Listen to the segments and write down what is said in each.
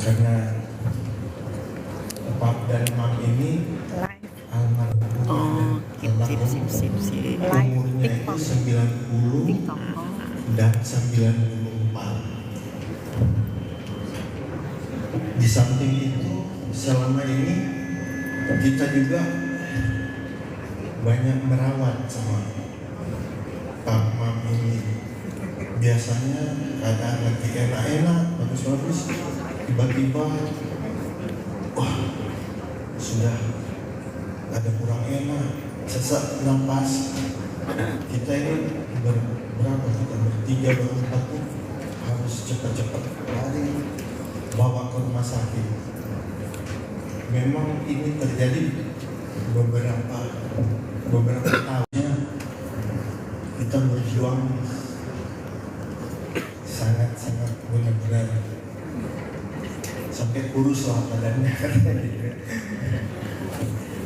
karena Pap dan Mam ini almarhum umurnya itu 90 dan 94. Di samping itu selama ini kita juga banyak merawat sama Pap Mam ini. Biasanya kadang lagi enak-enak, bagus-bagus, tiba-tiba wah sudah ada kurang enak, sesak nafas. Kita ini berberapa, kita bertiga berempat tuh harus cepat-cepat lari bawa ke rumah sakit. Memang ini terjadi beberapa tahunnya kita berjuang sangat benar-benar sampai kurus lah badannya.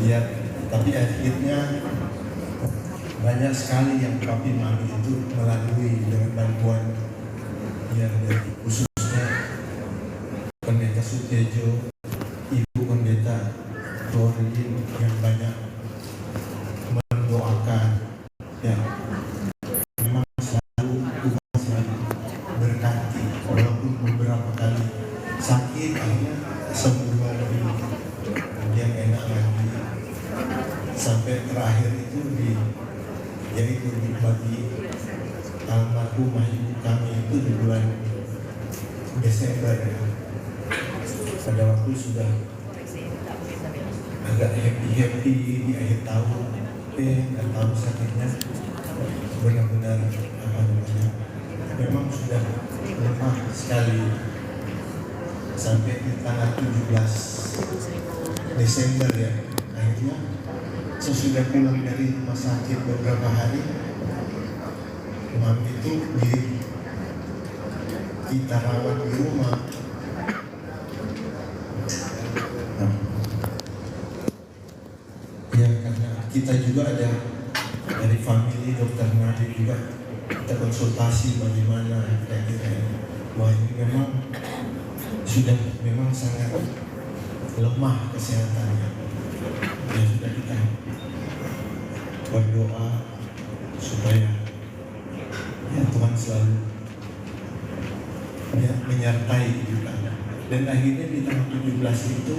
Ya, tapi akhirnya banyak sekali yang Papi Mami itu melalui dengan bantuan ya dari khususnya Pendeta Sutiejo, Ibu Pendeta Florin yang banyak mendoakan ya. Memang selalu Tuhan selalu berkati, walaupun beberapa kali sakit akhirnya sembuh lagi, kemudian enak lagi, sampai terakhir itu yaitu bagi almarhumah ibu kami itu di bulan Desember ya. Pada waktu sudah agak happy di akhir tahun, nggak tahu sakitnya benar-benar memang sudah lemah sekali. Sampai di tanggal 17 Desember ya, akhirnya sesudah pulang dari rumah sakit beberapa hari, Mam itu kita rawat di rumah. Ya karena kita juga ada dari family dokter Nabi juga, kita konsultasi bagaimana kayak gitu. Wah ini memang sudah sangat lemah kesehatannya. Ya sudah kita berdoa supaya ya Tuhan selalu ya, menyertai kita. Dan akhirnya di tanggal 17 itu,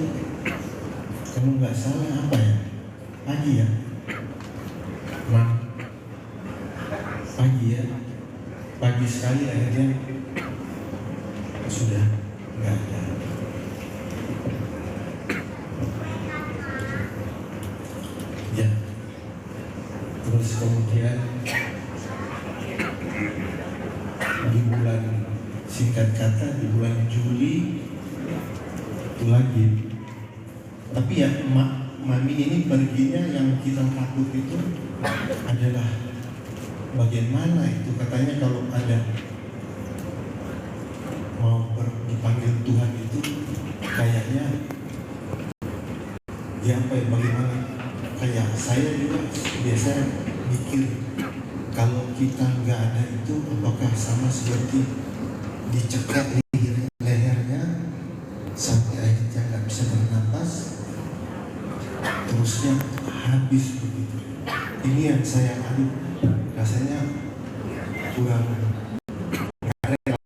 kamu nggak salah apa ya, pagi ya, pagi ya, pagi sekali akhirnya sudah nggak ada. Ya, terus kemudian di bulan, singkat kata di bulan Juli itu lagi. Tapi ya Mami ini perginya yang kita takut itu adalah bagian mana itu, katanya kalau ada mau dipanggil Tuhan itu kayaknya ya apa ya, bagaimana, kayak saya juga biasanya mikir kalau kita nggak ada itu apakah sama seperti dicekak lehernya sampai akhirnya nggak bisa bernapas, terusnya habis begitu. Ini yang saya rasanya kurang rela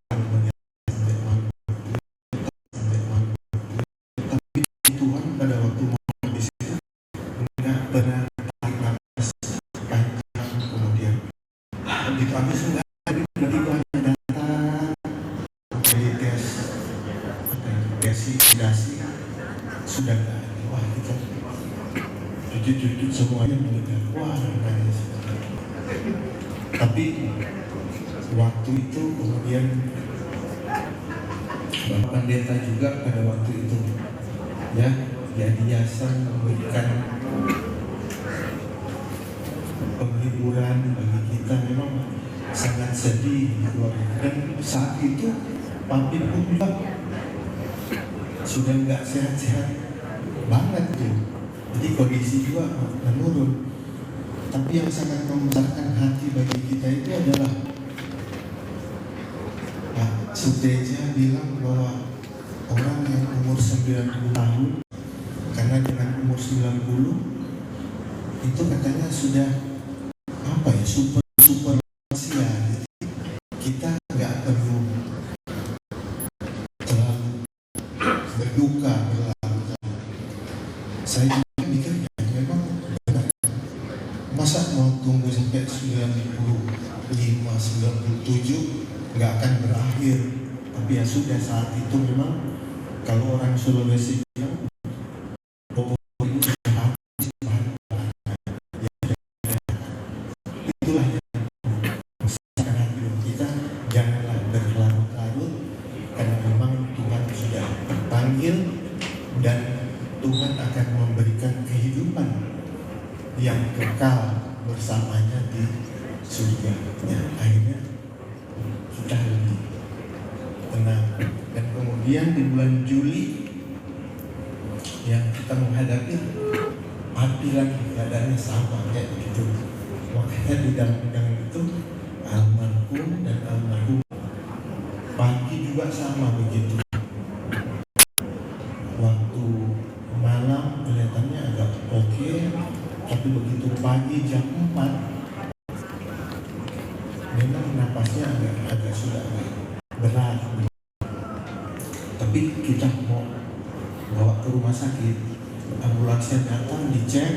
tapi Tuhan pada waktu mau habis itu nggak pernah tarik nafas panjang, kemudian begitu habis enggak, tiba-tiba datang dari tes dasi sudah nggak ada. Wah kita cucu semuanya melihat, wah nangis. Tapi waktu itu kemudian Bapak Pendeta juga pada waktu itu ya jadi yayasan memberikan penghiburan bagi kita. Memang sangat sedih dan saat itu Papi pun juga sudah nggak sehat-sehat banget tuh, jadi kondisi juga menurun. Tapi yang sangat membesarkan hati bagi kita itu adalah Pak Sutiejo bilang bahwa orang yang 90 tahun, karena dengan umur 90 itu katanya sudah apa ya, super lansia. Jadi kita nggak perlu terlalu berduka berlarut-larut. Saya juga mikir ya memang benar, masa mau tunggu sampai 95, 97 nggak akan berakhir. Tapi ya sudah, saat itu memang kalau orang Sulawesi bilang itulah yang sekarang kita, janganlah berlarut-larut, karena memang Tuhan sudah panggil dan Tuhan akan memberikan kehidupan yang kekal bersamanya di surga. Ya, akhirnya kita lebih tenang. Dan kemudian di bulan Juli yang kita menghadapi api lagi, keadaannya sama kayak begitu. Makanya di dalam undang itu almarhum dan almarhum pagi juga sama begitu. Waktu malam kelihatannya agak oke, tapi begitu pagi jam 4 memang napasnya agak sudah berat. Tapi kita mau bawa ke rumah sakit, ambulansnya datang dicek.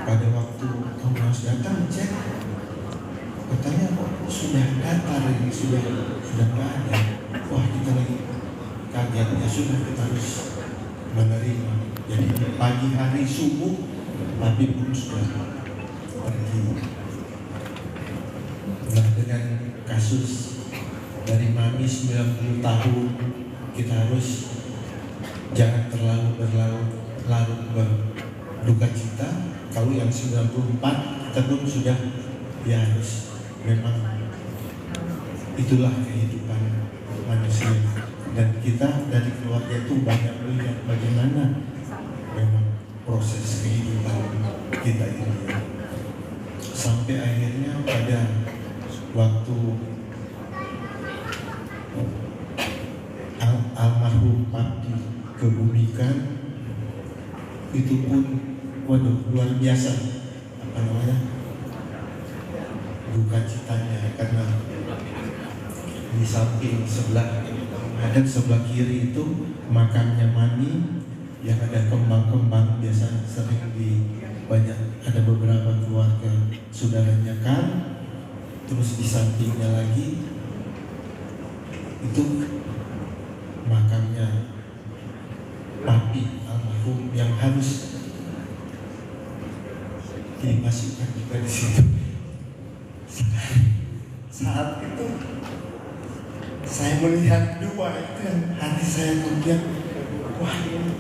Pada waktu ambulans datang cek, katanya kok sudah datar ini, sudah nggak ada. Wah, kita lagi kaget, ya sudah, kita harus menerima. Jadi pagi hari subuh tapi pun sudah pergi. Nah, dengan kasus dari Mami 90 tahun, kita harus jangan terlalu berlarut berduka cita. Kalau yang 94 kita pun sudah, ya harus, memang itulah kehidupan manusia. Dan kita dari keluarga itu banyak melihat bagaimana memang proses kehidupan kita ini, sampai akhirnya pada waktu almarhum Papi kebumikan, itu pun waduh luar biasa, apa namanya, duka citanya. Karena di samping sebelah hadap sebelah kiri itu makamnya Mami yang ada kembang-kembang, biasa sering di banyak, ada beberapa keluarga saudaranya kan. Terus di sampingnya lagi itu makamnya Papi almarhum yang harus dimasukkan juga di situ. Saat itu saya melihat dua itu, yang hati saya kemudian, wah ini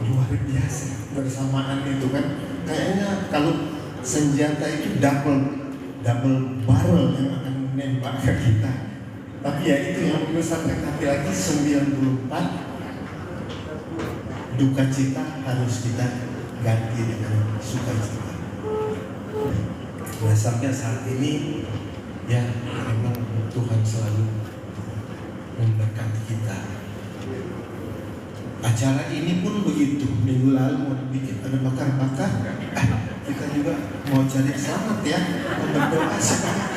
luar biasa bersamaan itu kan. Kayaknya kalau senjata itu double barrel yang akan menembak ke kita. Tapi ya itu yang membesarkan hati lagi, 94 duka cita harus kita ganti dengan sukacita. Nah, sampai saat ini ya memang Tuhan selalu memberkati kita. Acara ini pun begitu. Minggu lalu mau bikin ada bakar-bakar, kita juga mau cari selamat ya, berdoa sekarang.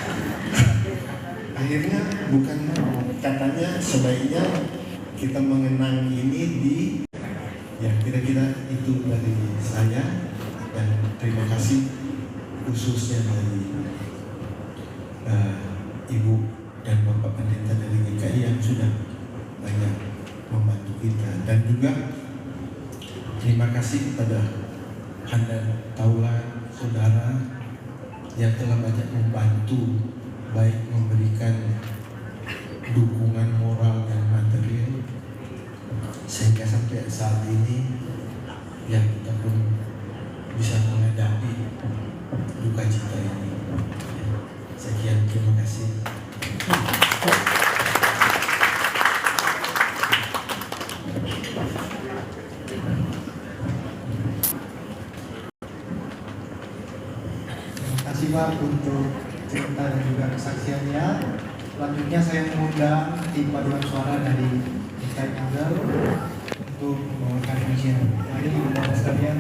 Akhirnya bukan, katanya sebaiknya kita mengenang ini di, ya kira-kira itu dari saya. Dan terima kasih khususnya dari Ibu dan Bapak Pendeta dari GKI yang sudah banyak membantu kita. Dan juga terima kasih kepada Anda Taulan, saudara yang telah banyak membantu, baik memberikan dukungan moral dan material, sehingga sampai saat ini ya kita pun bisa menghadapi duka cita ini. Sekian, terima kasih. Terima kasih Pak untuk cerita dan juga kesaksiannya. Selanjutnya saya mengundang tim paduan suara dari DKI Tanggal untuk membawakan ujian. Mari Bapak sekalian.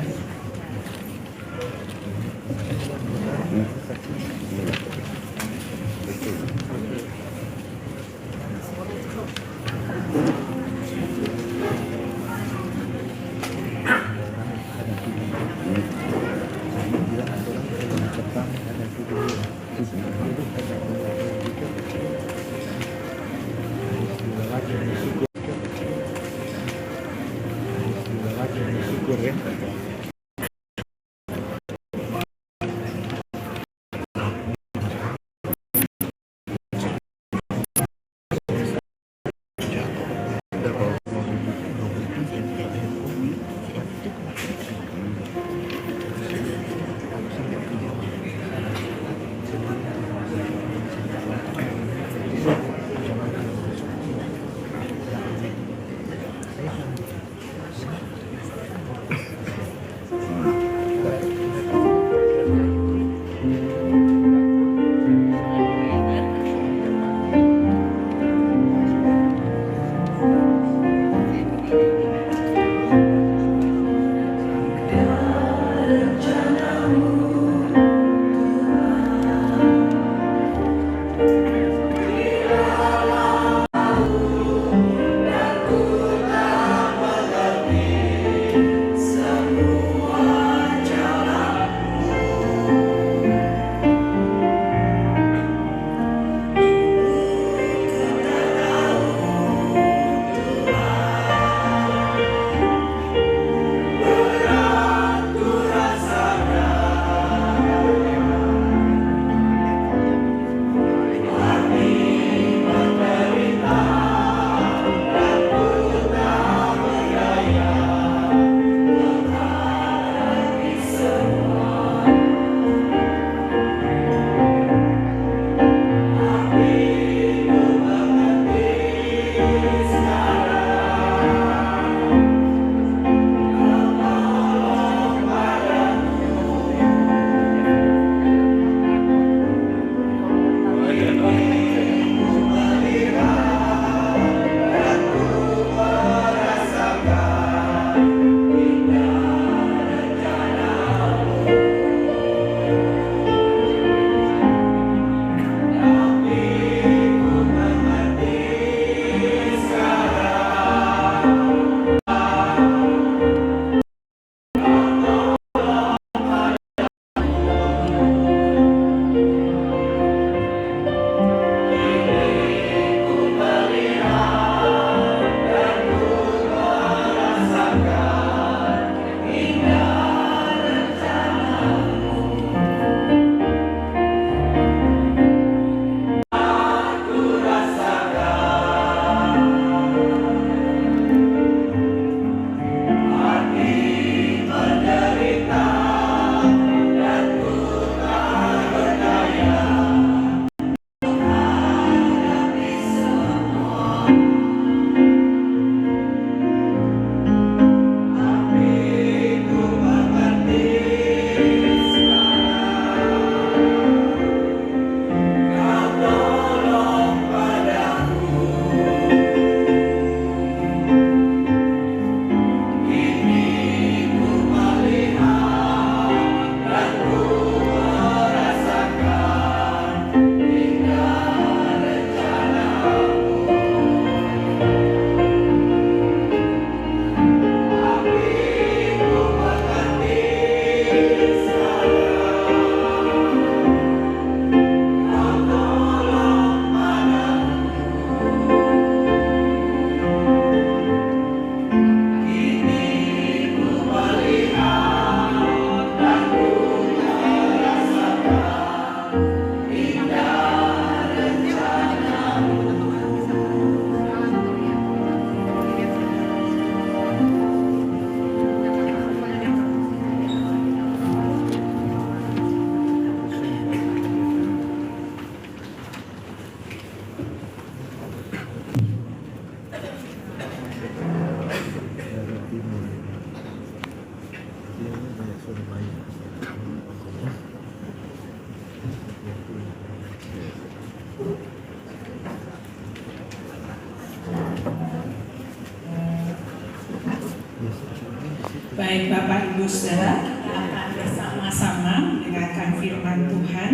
Baik Bapak Ibu Saudara, kita akan bersama-sama mendengarkan firman Tuhan.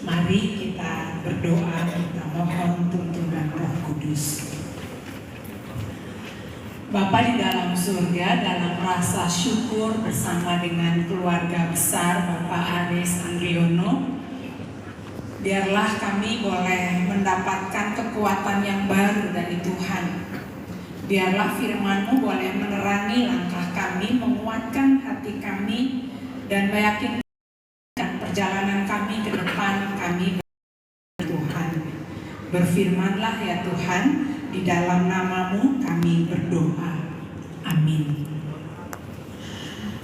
Mari kita berdoa, kita mohon tuntunan Roh Kudus. Bapa di dalam surga, dalam rasa syukur bersama dengan keluarga besar Bapak Aris Andriono, biarlah kami boleh mendapatkan kekuatan yang baru dari Tuhan. Biarlah firman-Mu boleh menerangi langkah kami, menguatkan hati kami, dan meyakinkan perjalanan kami ke depan kami Tuhan. Berfirmanlah ya Tuhan, di dalam nama-Mu kami berdoa. Amin.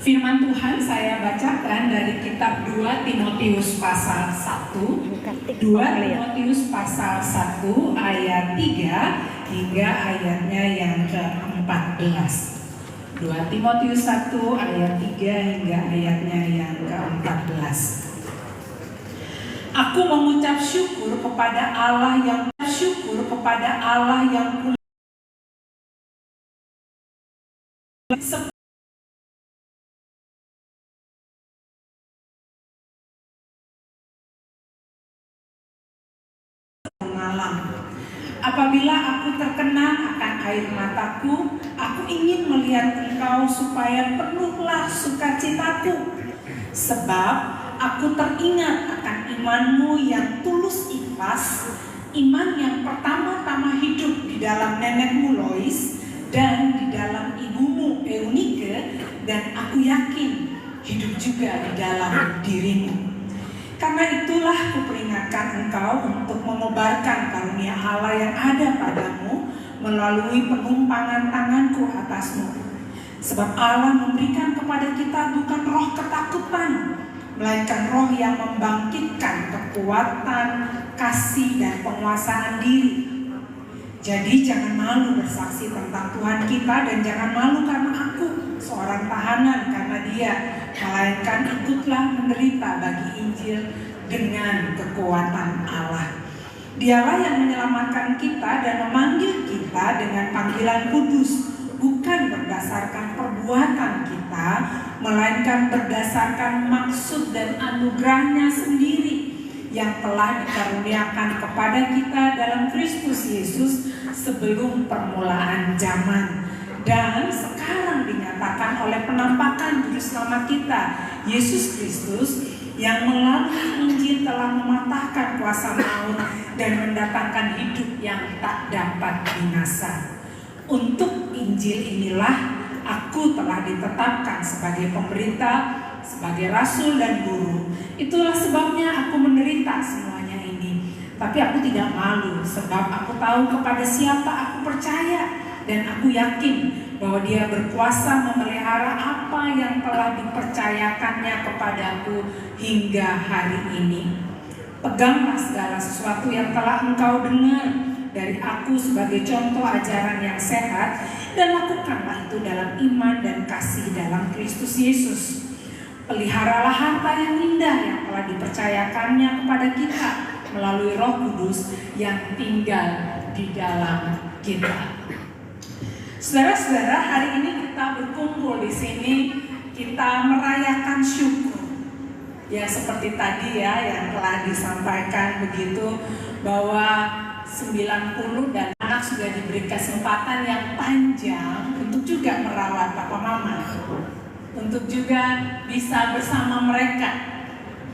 Firman Tuhan saya bacakan dari kitab 2 Timotius pasal 1. 2 Timotius pasal 1 ayat 3 hingga ayatnya yang ke-14. 2 Timotius 1 ayat 3 hingga ayatnya yang ke-14. Aku mengucap syukur kepada Allah yang apabila aku terkenang akan air mataku, aku ingin melihat engkau supaya penuhlah sukacitaku. Sebab aku teringat akan imanmu yang tulus ikhlas, iman yang pertama-tama hidup di dalam nenekmu Lois dan di dalam ibumu Eunike, dan aku yakin hidup juga di dalam dirimu. Karena itulah kuperingatkan engkau untuk mengobarkan karunia Allah yang ada padamu melalui penumpangan tanganku atasmu. Sebab Allah memberikan kepada kita bukan roh ketakutan, melainkan roh yang membangkitkan kekuatan, kasih, dan penguasaan diri. Jadi jangan malu bersaksi tentang Tuhan kita, dan jangan malu karena aku seorang tahanan karena Dia, melainkan ikutlah menderita bagi Injil dengan kekuatan Allah. Dialah yang menyelamatkan kita dan memanggil kita dengan panggilan kudus, bukan berdasarkan perbuatan kita, melainkan berdasarkan maksud dan anugerahnya sendiri yang telah dikaruniakan kepada kita dalam Kristus Yesus sebelum permulaan zaman, dan sekarang dinyatakan oleh penampakan Juru Selamat kita, Yesus Kristus, yang melalui Injil telah mematahkan kuasa maut dan mendatangkan hidup yang tak dapat binasa. Untuk Injil inilah aku telah ditetapkan sebagai pemberita, sebagai rasul dan guru. Itulah sebabnya aku menderita semuanya ini. Tapi aku tidak malu, sebab aku tahu kepada siapa aku percaya, dan aku yakin bahwa Dia berkuasa memelihara apa yang telah dipercayakannya kepadaku hingga hari ini. Peganglah segala sesuatu yang telah engkau dengar dari aku sebagai contoh ajaran yang sehat, dan lakukanlah itu dalam iman dan kasih dalam Kristus Yesus. Peliharalah harta yang indah yang telah dipercayakannya kepada kita melalui Roh Kudus yang tinggal di dalam kita. Saudara-saudara, hari ini kita berkumpul di sini, kita merayakan syukur. Ya, seperti tadi ya yang telah disampaikan begitu, bahwa 90 dan anak sudah diberi kesempatan yang panjang untuk juga merawat papa mama, untuk juga bisa bersama mereka.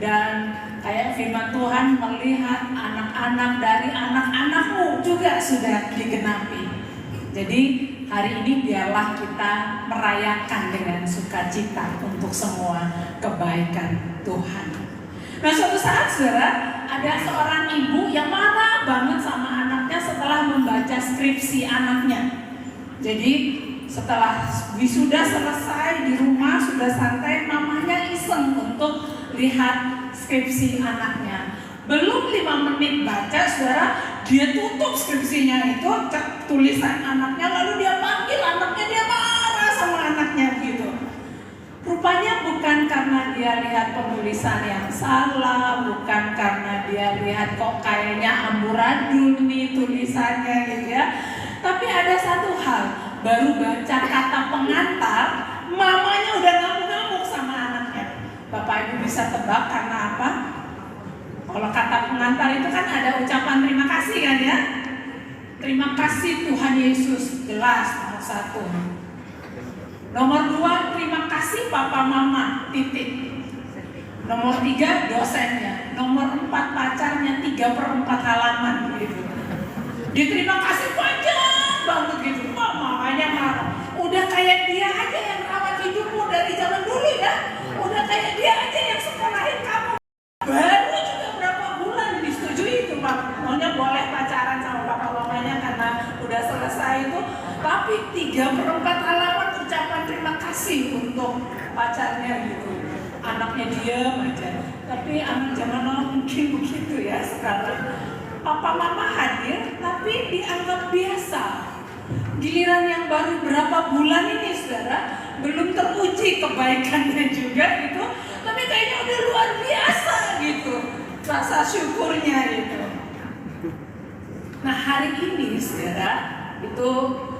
Dan kayak firman Tuhan, melihat anak-anak dari anak-anakmu juga sudah digenapi. Jadi hari ini biarlah kita merayakan dengan sukacita untuk semua kebaikan Tuhan. Nah, suatu saat saudara, ada seorang ibu yang marah banget sama anaknya setelah membaca skripsi anaknya. Jadi setelah wisuda selesai di rumah sudah santai, mamanya iseng untuk lihat skripsi anaknya. Belum 5 menit baca, saudara, dia tutup skripsinya itu, cek tulisan anaknya, lalu dia panggil anaknya, dia marah sama anaknya gitu. Rupanya bukan karena dia lihat penulisan yang salah, bukan karena dia lihat kok kayaknya amburadul nih tulisannya gitu ya. Tapi ada satu hal, baru baca kata pengantar, mamanya bisa tebak karena apa? Kalau kata pengantar itu kan ada ucapan terima kasih kan ya. Terima kasih Tuhan Yesus, jelas nomor 1. Nomor 2, terima kasih Papa Mama, titik. Nomor 3, dosennya. Nomor 4, pacarnya 3/4 halaman gitu. Diterima kasih panjang banget gitu. Wah, makanya marah. Udah kayak dia aja yang rawat hidupmu dari zaman dulu ya. Udah kayak dia aja yang sekolahin kamu. Baru juga berapa bulan disetujui itu Pak. Maunya boleh pacaran sama papa mamanya karena udah selesai itu. Tapi 3/4 halaman ucapan terima kasih untuk pacarnya gitu. Anaknya diam aja. Tapi anak zaman now mungkin begitu ya sekarang. Papa mama hadir tapi dianggap biasa. Giliran yang baru berapa bulan ini saudara, belum teruji kebaikannya juga gitu, tapi kayaknya udah luar biasa gitu rasa syukurnya gitu. Nah hari ini saudara, itu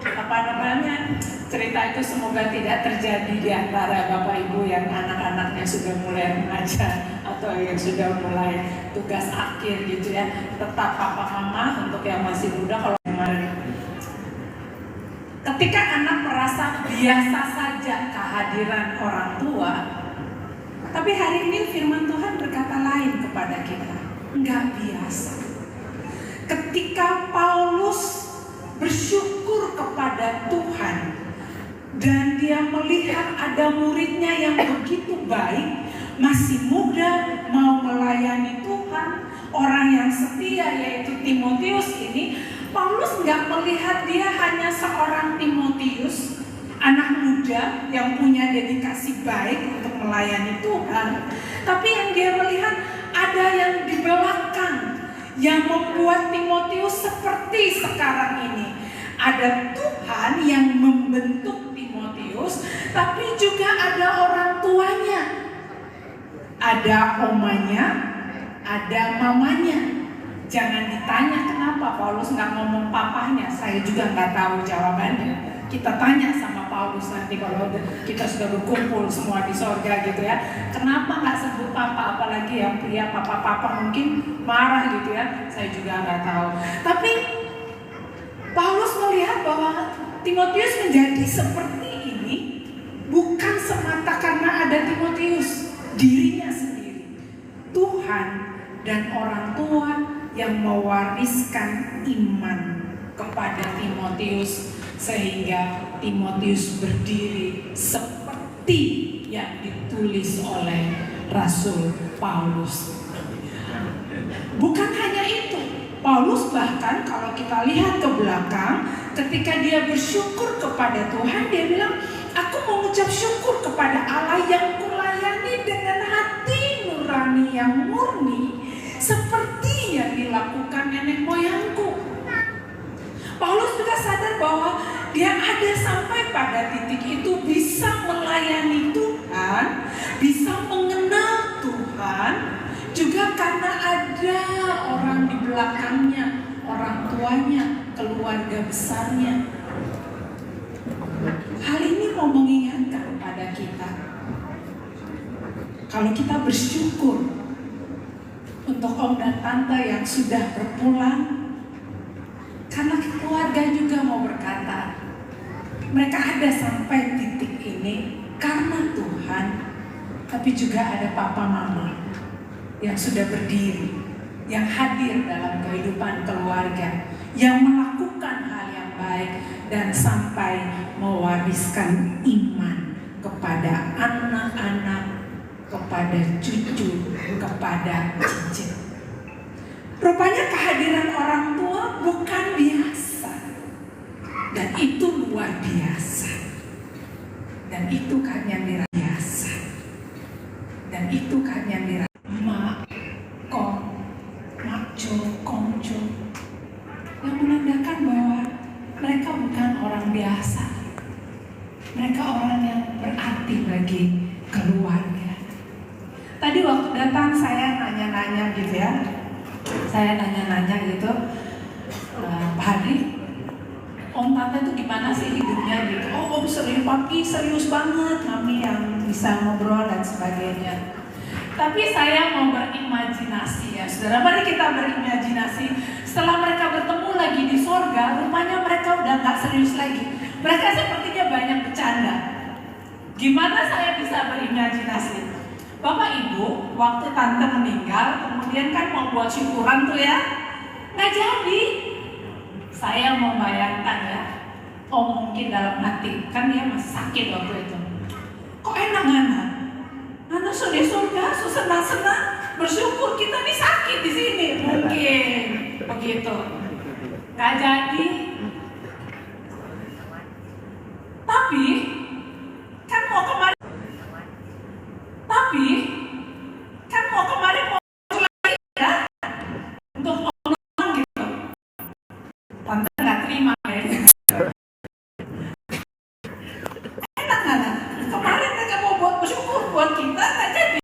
apa namanya, cerita itu semoga tidak terjadi di antara bapak ibu yang anak-anaknya sudah mulai mengajar atau yang sudah mulai tugas akhir gitu ya. Tetap papa mama untuk yang masih muda kalau kemarin. Ketika anak merasa biasa saja kehadiran orang tua, tapi hari ini firman Tuhan berkata lain kepada kita, enggak biasa. Ketika Paulus bersyukur kepada Tuhan dan dia melihat ada muridnya yang begitu baik, masih muda, mau melayani Tuhan, orang yang setia yaitu Timotius ini, Paulus nggak melihat dia hanya seorang Timotius, anak muda yang punya dedikasi baik untuk melayani Tuhan, tapi yang dia melihat ada yang di belakang yang membuat Timotius seperti sekarang ini. Ada Tuhan yang membentuk Timotius, tapi juga ada orang tuanya. Ada omanya, ada mamanya. Jangan ditanya kenapa Paulus nggak ngomong papahnya, saya juga nggak tahu jawabannya. Kita tanya sama Paulus nanti kalau kita sudah berkumpul semua di sorga gitu ya. Kenapa nggak sebut papa, apalagi yang pria papa-papa mungkin marah gitu ya. Saya juga nggak tahu. Tapi Paulus melihat bahwa Timotius menjadi seperti ini bukan semata karena ada Timotius, dirinya sendiri. Tuhan dan orang tua yang mewariskan iman kepada Timotius sehingga Timotius berdiri seperti yang ditulis oleh Rasul Paulus. Bukan hanya itu, Paulus bahkan kalau kita lihat ke belakang, ketika dia bersyukur kepada Tuhan, dia bilang, aku mengucap syukur kepada Allah yang kulayani dengan hati nurani yang murni, seperti yang dilakukan nenek moyangku. Paulus juga sadar bahwa dia ada sampai pada titik itu bisa melayani Tuhan, bisa mengenal Tuhan, juga karena ada orang di belakangnya, orang tuanya, keluarga besarnya. Hal ini mau mengingatkan pada kita, kalau kita bersyukur untuk om dan tante yang sudah berpulang, karena keluarga juga mau berkata, mereka ada sampai titik ini karena Tuhan, tapi juga ada papa mama yang sudah berdiri, yang hadir dalam kehidupan keluarga, yang melakukan hal yang baik dan sampai mewariskan iman kepada anak-anak, kepada cucu, kepada cicit. Rupanya kehadiran orang tua bukan biasa, dan itu luar biasa, dan itu kan yang biasa, dan itu kan yang mak, kong, makco, kongco, yang menandakan bahwa mereka bukan orang biasa, mereka orang yang berarti bagi keluarga. Tadi waktu datang saya nanya-nanya gitu ya. Saya nanya-nanya gitu, Pak Hadri, om tante itu gimana sih hidupnya gitu? Oh om serius, papi serius banget, mami yang bisa ngobrol dan sebagainya. Tapi saya mau berimajinasi ya saudara. Mari kita berimajinasi. Setelah mereka bertemu lagi di sorga, rupanya mereka udah gak serius lagi. Mereka sepertinya banyak bercanda. Gimana saya bisa berimajinasi? Bapak Ibu, waktu tante meninggal, kemudian kan mau buat syukuran tuh ya, nggak jadi. Saya membayangkan ya, mungkin dalam hati, kan dia masih sakit waktu itu. Kok enak Ngana? Ngana sudah surga, senang-senang, bersyukur kita nih sakit di sini. Mungkin begitu. Nggak jadi. Tapi kan mau kemarin mau lagi ya untuk ngomong gitu. Tante nggak terima kayaknya. Enak nggak? Kemarin mereka mau buat bersyukur buat kita nggak jadi.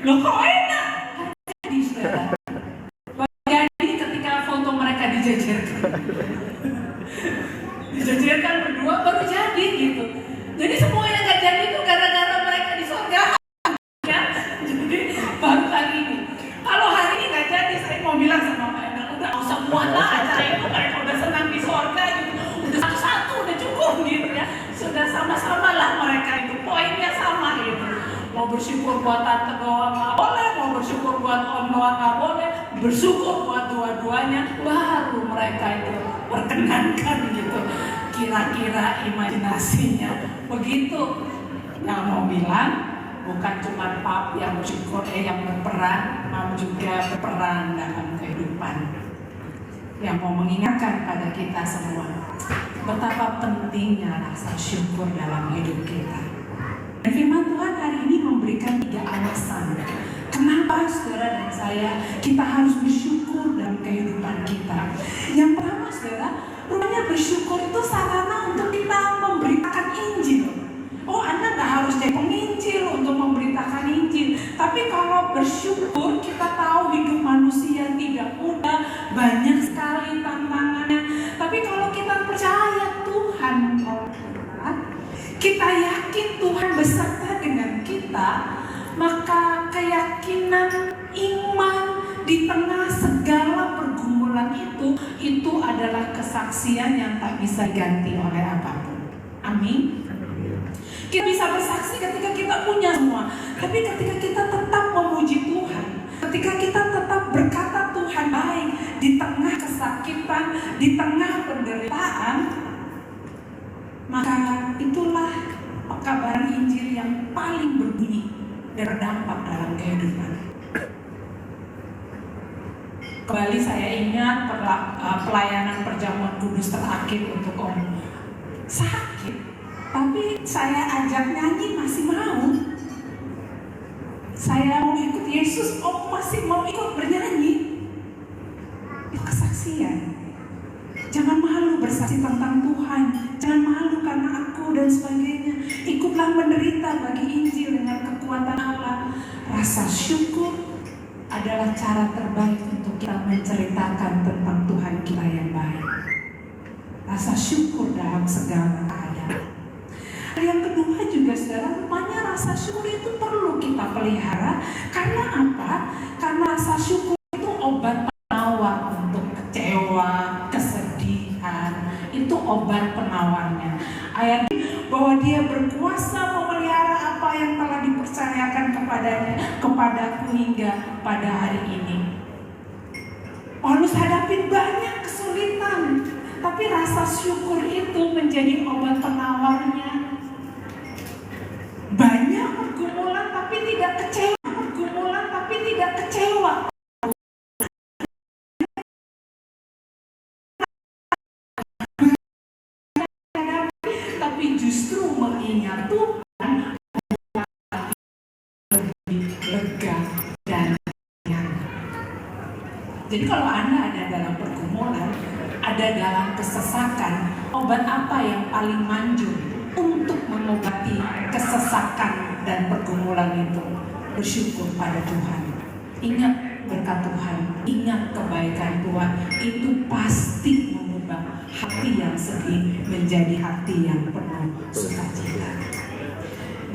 Loh kok enak? Nggak jadi saudara. Jadi ketika foto mereka dijajarkan berdua baru jadi gitu. Jadi semuanya nggak jadi itu gara-gara mereka di surga. Ya, jadi baru hari ini. Kalau hari ini nggak jadi, saya mau bilang sama Pak Endang, udah nggak usah buat lah acara itu. Mereka udah senang di surga gitu, udah satu-satu udah cukup gitu ya. Sudah sama-sama lah mereka itu, poinnya sama gitu. Mau bersyukur buat tante doang nggak boleh, mau bersyukur buat om doang nggak boleh, bersyukur buat dua-duanya, baru mereka itu perkenankan gitu. Kira-kira imajinasinya begitu. Yang mau bilang bukan cuma pap yang bersyukur, yang berperan, mau juga berperan dalam kehidupan. Yang mau mengingatkan pada kita semua betapa pentingnya rasa syukur dalam hidup kita. Dan firman Tuhan hari ini memberikan 3 alasan kenapa saudara dan saya kita harus bersyukur dalam kehidupan kita. Yang pertama saudara, rupanya bersyukur itu sarana untuk kita memberitakan Injil. Oh, Anda nggak harus jadi penginjil untuk memberitakan Injil. Tapi kalau bersyukur, kita tahu hidup manusia tidak mudah, banyak sekali tantangannya. Tapi kalau kita percaya Tuhan, kita yakin Tuhan beserta dengan kita, maka keyakinan iman di tengah segala pergumulan itu adalah kesaksian yang tak bisa diganti oleh apapun. Amin. Kita bisa bersaksi ketika kita punya semua, tapi ketika kita tetap memuji Tuhan, ketika kita tetap berkata Tuhan baik di tengah kesakitan, di tengah penderitaan, maka itulah kabar Injil yang paling berbunyi dan berdampak dalam kehidupan. Kembali saya ingat pelayanan perjamuan kudus terakhir untuk Om. Sakit, tapi saya ajak nyanyi masih mau. Saya mau ikut Yesus, Om masih mau ikut bernyanyi. Itu kesaksian. Jangan malu bersaksi tentang Tuhan. Jangan malu karena aku dan sebagainya. Ikutlah menderita bagi Injil dengan kekuatan Allah. Rasa syukur adalah cara terbaik untuk kita menceritakan tentang Tuhan kita yang baik. Rasa syukur dalam segala keadaan. Yang kedua juga saudara, rupanya rasa syukur itu perlu kita pelihara. Karena apa? Karena rasa syukur itu obat penawar untuk kecewa, kesedihan. Itu obat penawarnya. Ayat bahwa dia berkuasa memelihara apa yang telah dipercayakan kepadaku hingga pada hari ini. Paulus hadapi banyak kesulitan, tapi rasa syukur itu menjadi obat penawarnya. Banyak pergumulan tapi tidak kecewa, tapi justru mengingat Tuhan lebih lega dan nyaman. Jadi kalau Anda ada dalam pergumulan, ada dalam kesesakan, obat apa yang paling manjur untuk mengobati kesesakan dan pergumulan itu? Bersyukur pada Tuhan. Ingat berkat Tuhan, ingat kebaikan Tuhan. Itu pasti mengubah hati yang sedih menjadi hati yang penuh sukacita.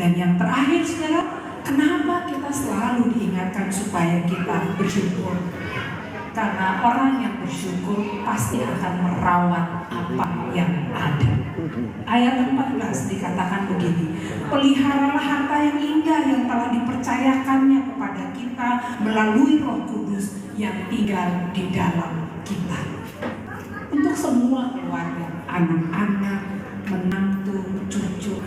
Dan yang terakhir saudara, Kenapa kita selalu diingatkan supaya kita bersyukur? Karena orang yang bersyukur pasti akan merawat apa yang ada. Ayat 14 dikatakan begini, peliharalah harta yang indah yang telah dipercayakannya kepada kita melalui Roh Kudus yang tinggal di dalam kita. Untuk semua keluarga, anak-anak, menantu, cucu.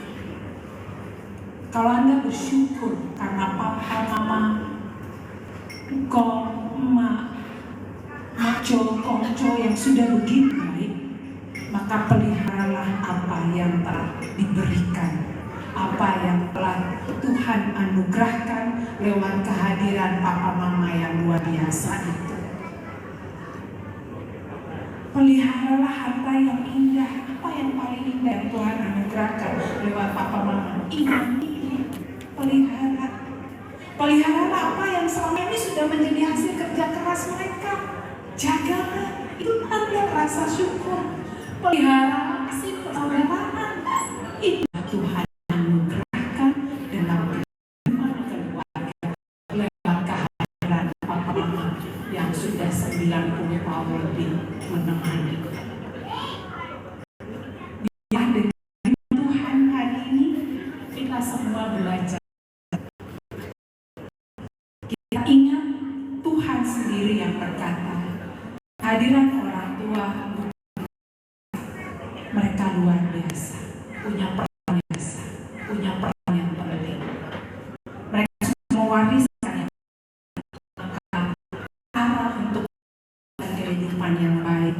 Kalau Anda bersyukur karena papa, mama, engkau, emak, maco, kongco yang sudah begitu baik, maka peliharalah apa yang telah diberikan, apa yang telah Tuhan anugerahkan lewat kehadiran papa mama yang luar biasa itu. Peliharalah harta yang indah. Apa yang paling indah yang Tuhan anugerahkan lewat papa mama? Iman ini. Peliharalah apa yang selama ini sudah menjadi hasil kerja keras mereka. Jagalah, itu tanda rasa syukur. Pelihara kasih persaudaraan. Itu Tuhan anugerahkan dalam kehidupan keluarga lewat kehadiran papa mama yang sudah 90 tahun lebih menemani. Biar dengan Tuhan hari ini kita semua belajar. Kita ingat Tuhan sendiri yang berkata, kehadiran orang tua mereka luar biasa, punya peran biasa, punya peran yang penting. Mereka sudah mewariskan arah untuk kehidupan yang baik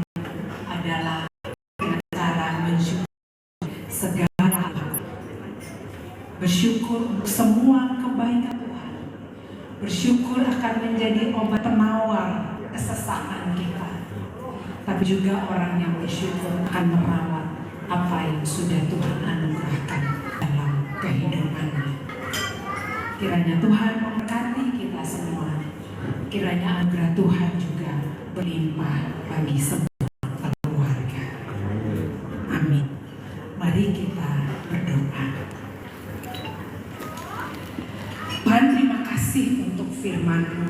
adalah dengan cara mensyukur segala hal. Bersyukur untuk semua kebaikan Tuhan. Bersyukur akan menjadi obat penawar kesesakan kita. Tapi juga orang yang bersyukur akan merawat apa yang sudah Tuhan anugerahkan dalam kehidupannya. Kiranya Tuhan memberkati kita semua. Kiranya anugerah Tuhan juga berlimpah bagi semua keluarga. Amin. Mari kita berdoa. Tuhan, terima kasih untuk firman-Mu.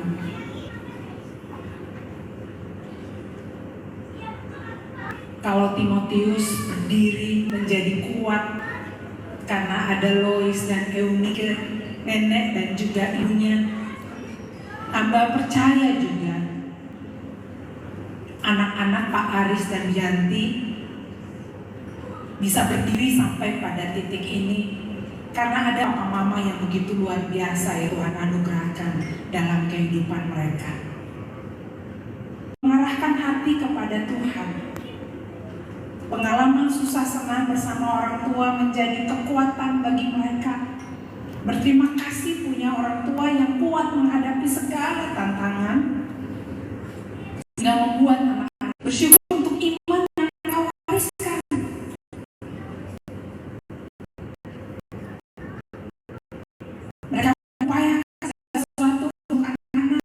Kalau Timotius berdiri menjadi kuat karena ada Lois dan Eunike, nenek dan juga ibunya, Amba percaya juga anak-anak Pak Aris dan Yanti bisa berdiri sampai pada titik ini karena ada papa mama yang begitu luar biasa yang Tuhan anugerahkan dalam kehidupan mereka. Mengarahkan hati kepada Tuhan. Pengalaman susah senang bersama orang tua menjadi kekuatan bagi mereka. Berterima kasih punya orang tua yang kuat menghadapi segala tantangan, sehingga membuat anak-anak bersyukur untuk iman yang mereka wariskan. Mereka mengupayakan sesuatu untuk anak-anak,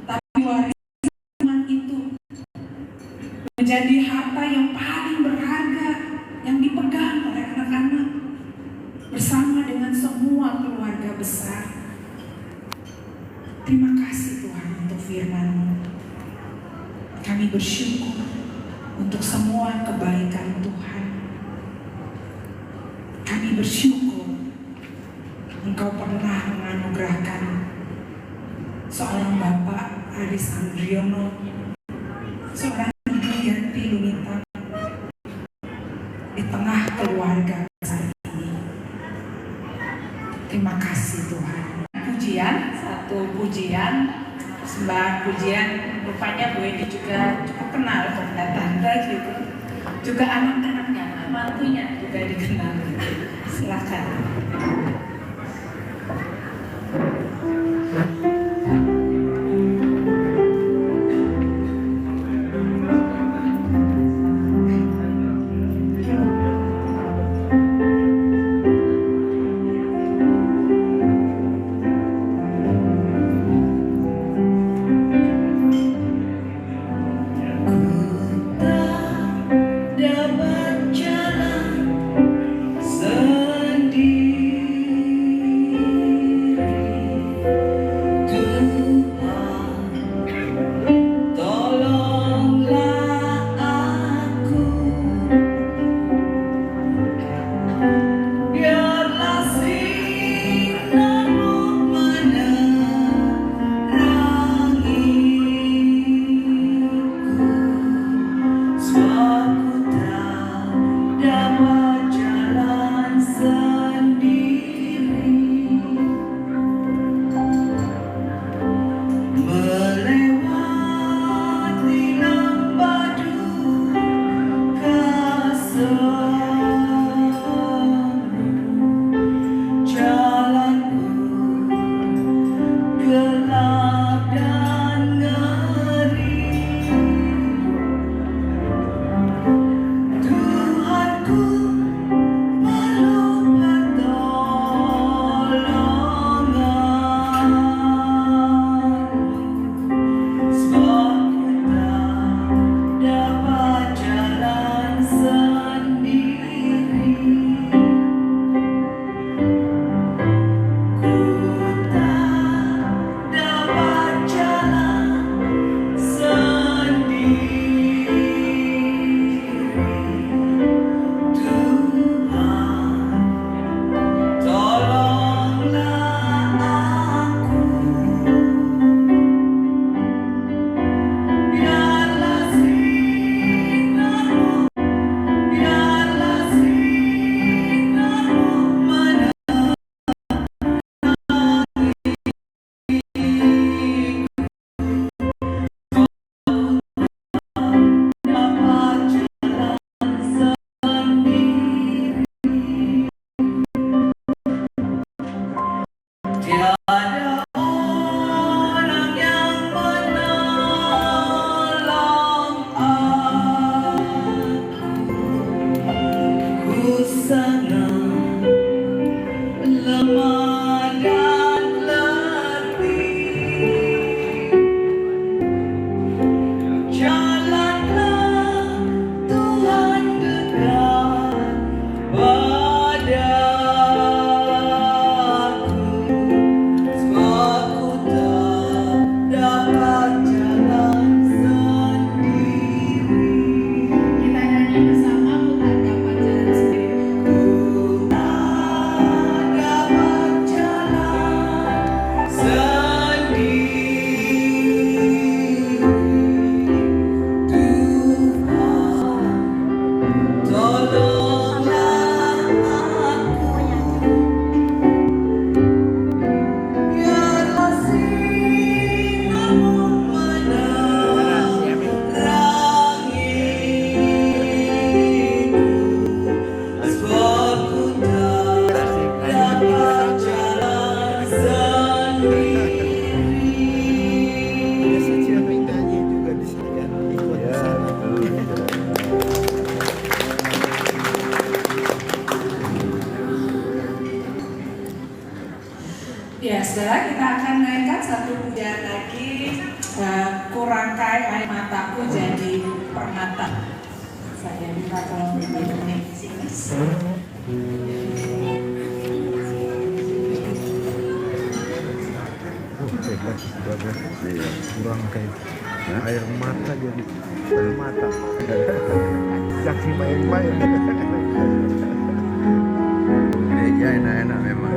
tapi warisan iman itu menjadi harta yang paling berharga yang dipegang oleh anak-anak bersama dengan semua keluarga besar. Terima kasih Tuhan untuk firman-Mu. Kami bersyukur untuk semua kebaikan Tuhan. Kami bersyukur Engkau pernah menganugerahkan seorang Bapak Aris Andriono, seorang Ibu Yanti Lunita di tengah keluarga besar ini. Terima kasih Tuhan. Pujian, satu pujian, persembahan pujian. Rupanya Bu Edi juga cukup kenal kepada tante gitu. Juga anak-anaknya, mantunya juga dikenal. Silakan. Dapat jalan sendiri. Ya, saudara, kita akan naikkan satu pujian lagi. Kurangkai air mataku jadi permata. Saya minta tolong dibantu sini. Kurang kayak air mata jadi permata. Saksi main-main. Gereja enak-enak memang.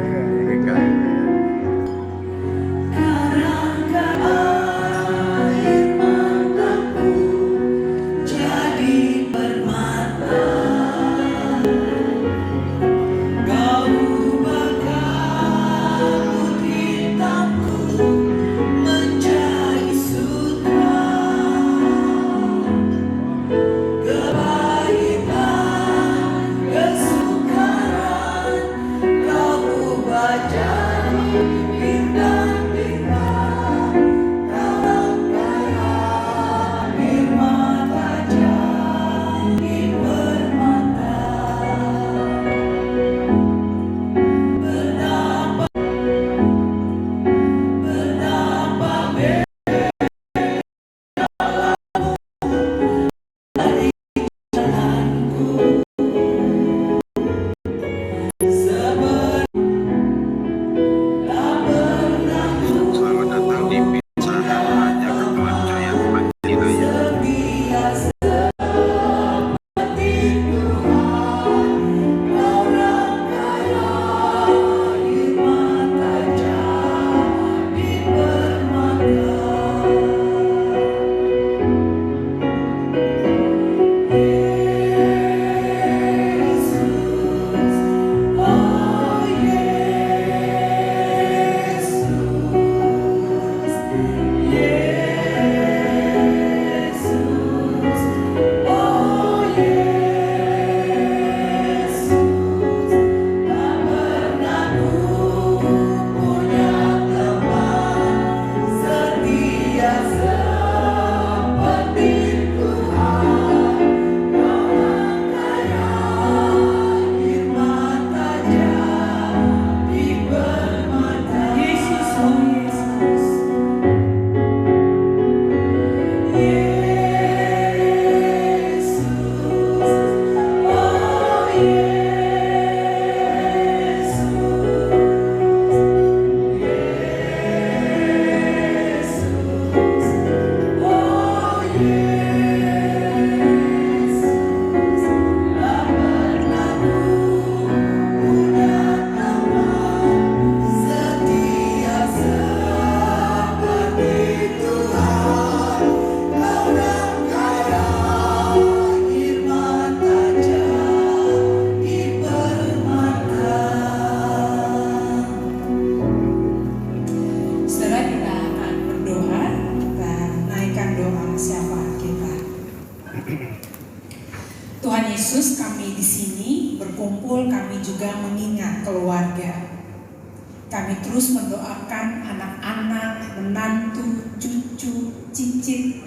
Kami terus mendoakan anak-anak, menantu, cucu, cicit.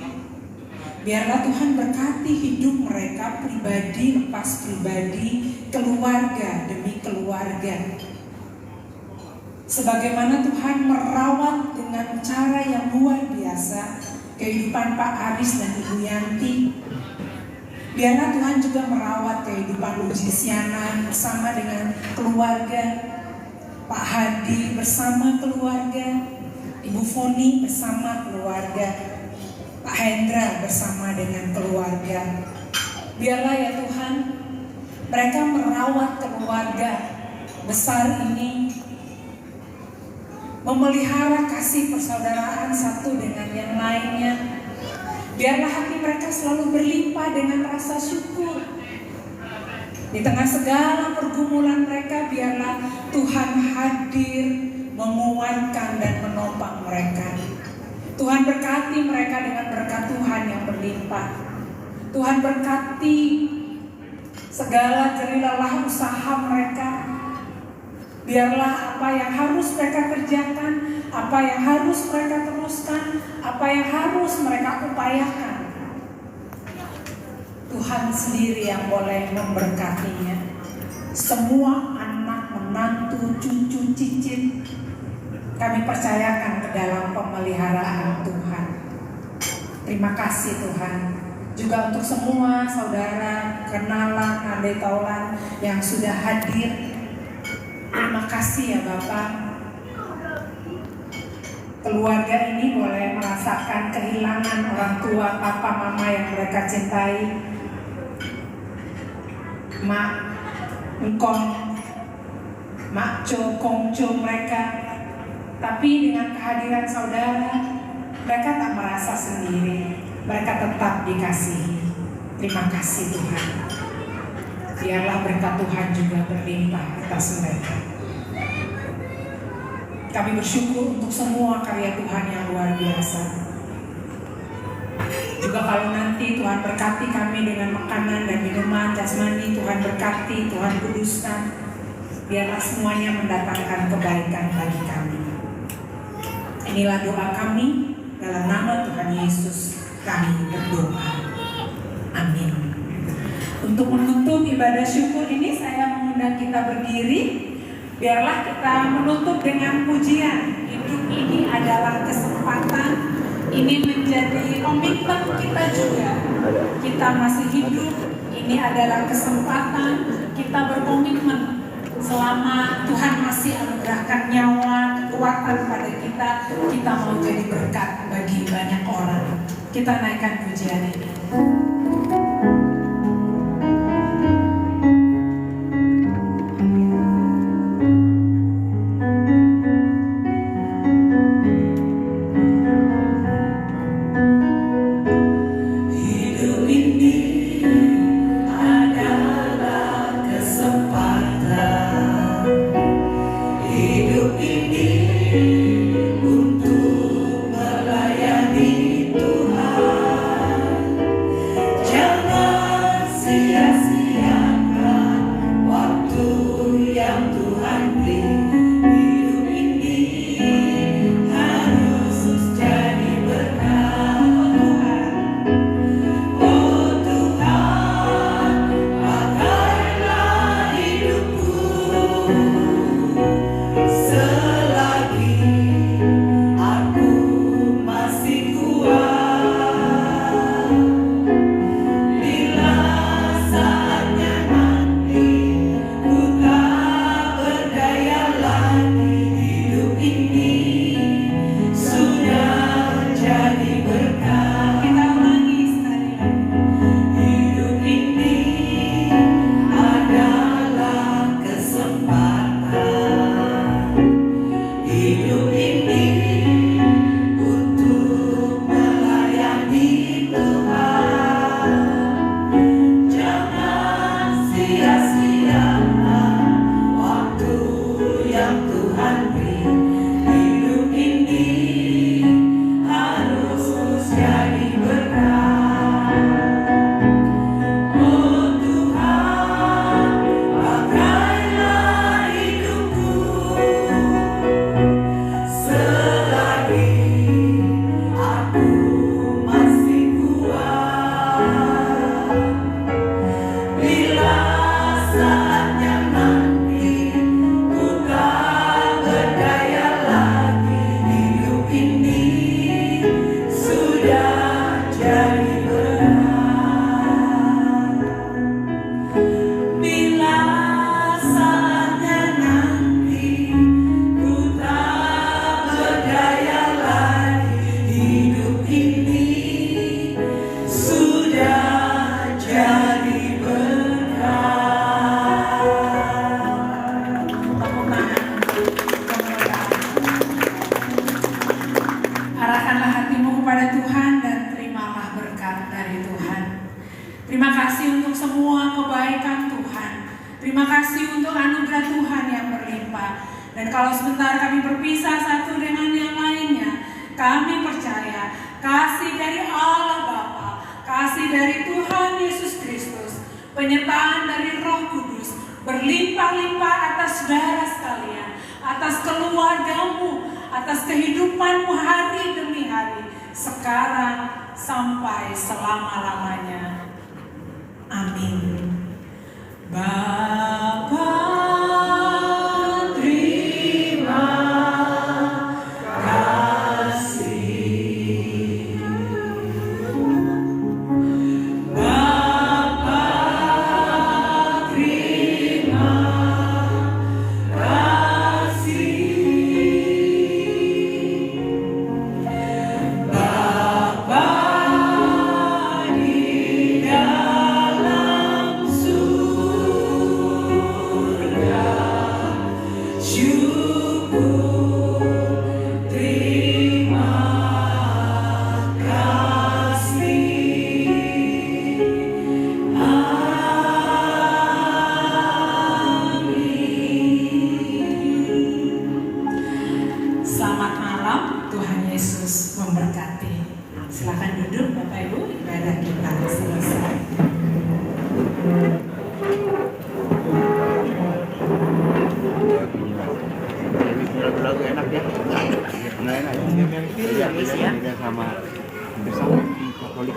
Biarlah Tuhan berkati hidup mereka pribadi lepas pribadi, keluarga demi keluarga. Sebagaimana Tuhan merawat dengan cara yang luar biasa kehidupan Pak Aris dan Ibu Yanti, biarlah Tuhan juga merawat kehidupan Luciana bersama dengan keluarga, Pak Hadi bersama keluarga, Ibu Foni bersama keluarga, Pak Hendra bersama dengan keluarga. Biarlah ya Tuhan, mereka merawat keluarga besar ini, memelihara kasih persaudaraan satu dengan yang lainnya. Biarlah hati mereka selalu berlimpah dengan rasa syukur. Di tengah segala pergumulan mereka, biarlah Tuhan hadir, menguatkan dan menopang mereka. Tuhan berkati mereka dengan berkat Tuhan yang berlimpah. Tuhan berkati segala jerih lelah usaha mereka. Biarlah apa yang harus mereka kerjakan, apa yang harus mereka teruskan, apa yang harus mereka upayakan, Tuhan sendiri yang boleh memberkatinya. Semua anak, menantu, cucu, cicit kami percayakan ke dalam pemeliharaan Tuhan. Terima kasih Tuhan. Juga untuk semua saudara, kenalan, andai taulan yang sudah hadir. Terima kasih ya Bapak. Keluarga ini boleh merasakan kehilangan orang tua, papa, mama yang mereka cintai. Mak, engkong, makco, kongco mereka. Tapi dengan kehadiran saudara, mereka tak merasa sendiri. Mereka tetap dikasihi. Terima kasih Tuhan. Biarlah berkat Tuhan juga berlimpah atas mereka. Kami bersyukur untuk semua karya Tuhan yang luar biasa. Juga kalau nanti Tuhan berkati kami dengan makanan dan minuman jasmani, Tuhan berkati, Tuhan kuduskan. Biarlah semuanya mendatangkan kebaikan bagi kami. Inilah doa kami, dalam nama Tuhan Yesus kami berdoa. Amin. Untuk menutup ibadah syukur ini, saya mengundang kita berdiri. Biarlah kita menutup dengan pujian. Hidup ini adalah kesempatan. Ini menjadi komitmen kita juga. Kita masih hidup. Ini adalah kesempatan kita berkomitmen. Selama Tuhan masih anugerahkan nyawa, kekuatan pada kita, kita mau jadi berkat bagi banyak orang. Kita naikkan pujian ini. Dan kalau sebentar kami berpisah satu dengan yang lainnya, kami percaya kasih dari Allah Bapa, kasih dari Tuhan Yesus Kristus, penyertaan dari Roh Kudus berlimpah-limpah atas saudara sekalian, atas keluargamu, atas kehidupanmu hari demi hari, sekarang sampai selama-lamanya. Amin. Bapa, terima malam. Tuhan Yesus memberkati. Silakan duduk Bapak Ibu, ibadah kita selesai. Lagu enak ya. Enak-enak. Iya, sama.